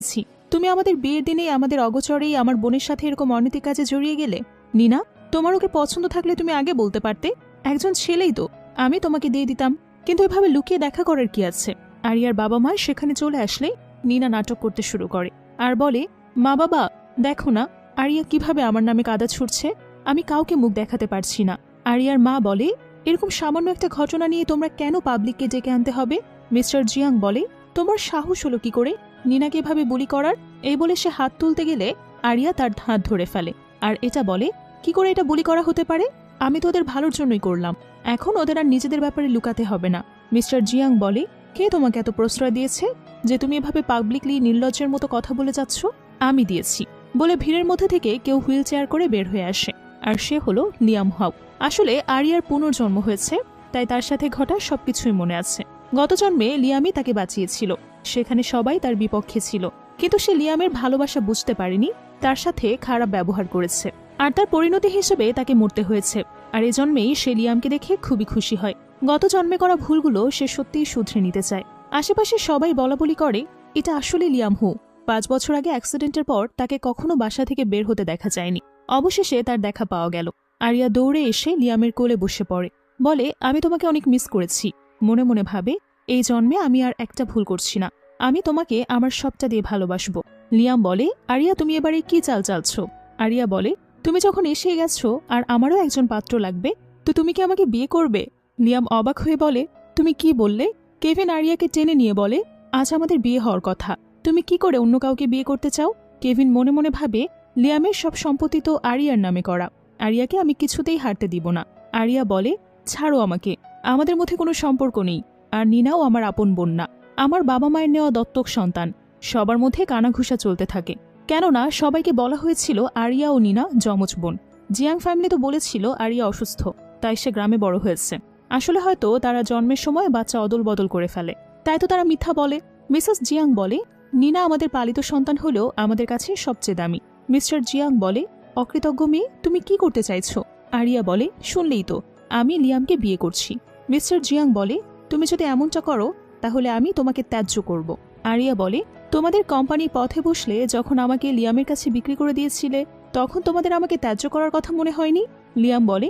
ছি, তুমি আমাদের বিয়ের দিনে আমাদের অগোচরেই আমার বোনের সাথে এরকম অনৈতিক কাজে জড়িয়ে গেলে। নিনা, তোমার ওকে পছন্দ থাকলে তুমি আগে বলতে পারতে। একজন ছেলেই তো, আমি তোমাকে দিয়ে দিতাম। কিন্তু এভাবে লুকিয়ে দেখা করার কি আছে? আরিয়ার বাবা মা সেখানে চলে আসলে নিনা নাটক করতে শুরু করে আর বলে, মা বাবা দেখো না আরিয়া কিভাবে আমার নামে কাদা ছুটছে। আমি কাউকে মুখ দেখাতে পারছি না। আরিয়ার মা বলে, এরকম সামান্য একটা ঘটনা নিয়ে তোমরা কেন পাবলিককে ডেকে আনতে হবে? মিস্টার জিয়াং বলে, তোমার সাহস হলো কি করে নিনাকে এভাবে বুলি করার? এই বলে সে হাত তুলতে গেলে আরিয়া তার হাত ধরে ফেলে আর এটা বলে, কি করে এটা বুলি করা হতে পারে? আমি তো ওদের ভালোর জন্যই করলাম, এখন ওদের আর নিজেদের ব্যাপারে লুকাতে হবে না। মিস্টার জিয়াং বলে, কে তোমাকে এত প্রশ্রয় দিয়েছে যে তুমি এভাবে পাবলিকলি নির্লজ্জের মতো কথা বলে যাচ্ছ? আমি দিয়েছি বলে ভিড়ের মধ্যে থেকে কেউ হুইল চেয়ার করে বের হয়ে আসে আর সে হলো লিয়াম হাউ। আসলে আরিয়ার পুনর্জন্ম হয়েছে, তাই তার সাথে ঘটা সবকিছুই মনে আছে। গত জন্মে লিয়ামই তাকে বাঁচিয়েছিল, সেখানে সবাই তার বিপক্ষে ছিল, কিন্তু সে লিয়ামের ভালোবাসা বুঝতে পারেনি, তার সাথে খারাপ ব্যবহার করেছে আর তার পরিণতি হিসেবে তাকে মরতে হয়েছে। আর এ জন্মেই সে লিয়ামকে দেখে খুবই খুশি হয়। গত জন্মে করা ভুলগুলো সে সত্যিই শুধরে নিতে চায়। আশেপাশে সবাই বলাবলি করে, এটা আসলে লিয়াম হু। 5 বছর আগে অ্যাক্সিডেন্টের পর তাকে কখনো বাসা থেকে বের হতে দেখা যায়নি। অবশেষে তার দেখা পাওয়া গেল। আরিয়া দৌড়ে এসে লিয়ামের কোলে বসে পড়ে, বলে, আমি তোমাকে অনেক মিস করেছি। মনে মনে ভাবে, এই জন্মে আমি আর একটা ভুল করছি না, আমি তোমাকে আমার সবটা দিয়ে ভালোবাসবো। লিয়াম বলে, আরিয়া তুমি এবারে কি চাল চালছ? আরিয়া বলে, তুমি যখন এসে গেছো আর আমারও একজন পাত্র লাগবে, তো তুমি কি আমাকে বিয়ে করবে? লিয়াম অবাক হয়ে বলে, তুমি কি বললে? কেভিন আরিয়াকে টেনে নিয়ে বলে, আজ আমাদের বিয়ে হওয়ার কথা, তুমি কি করে অন্য কাউকে বিয়ে করতে চাও? কেভিন মনে মনে ভাবে, লিয়ামের সব সম্পত্তি তো আরিয়ার নামে করা, আরিয়াকে আমি কিছুতেই হারতে দিব না। আরিয়া বলে, ছাড়ো আমাকে, আমাদের মধ্যে কোনো সম্পর্ক নেই, আর নিনাও আমার আপন বোন না, আমার বাবা মায়ের নেওয়া দত্তক সন্তান। সবার মধ্যে কানাঘুষা চলতে থাকে, কেননা সবাইকে বলা হয়েছিল আরিয়া ও নিনা যমজ বোন। জিয়াং ফ্যামিলি তো বলেছিল আরিয়া অসুস্থ, তাই সে গ্রামে বড় হয়েছে। আসলে হয়তো তারা জন্মের সময় বাচ্চা অদল বদল করে ফেলে, তাই তো তারা মিথ্যা বলে। মিসেস জিয়াং বলে, নিনা আমাদের পালিত সন্তান হলেও আমাদের কাছে সবচেয়ে দামি। মিস্টার জিয়াং বলে, অকৃতজ্ঞ মেয়ে, তুমি কি করতে চাইছো? আরিয়া বলে, শুনলেই তো, আমি লিয়ামকে বিয়ে করছি। মিস্টার জিয়াং বলে, তুমি যদি এমনটা করো তাহলে আমি তোমাকে ত্যায্য করব। আরিয়া বলে, তোমাদের কোম্পানি পথে বসলে যখন আমাকে লিয়ামের কাছে বিক্রি করে দিয়েছিলে, তখন তোমাদের আমাকে ত্যায্য করার কথা মনে হয়নি? লিয়াম বলে,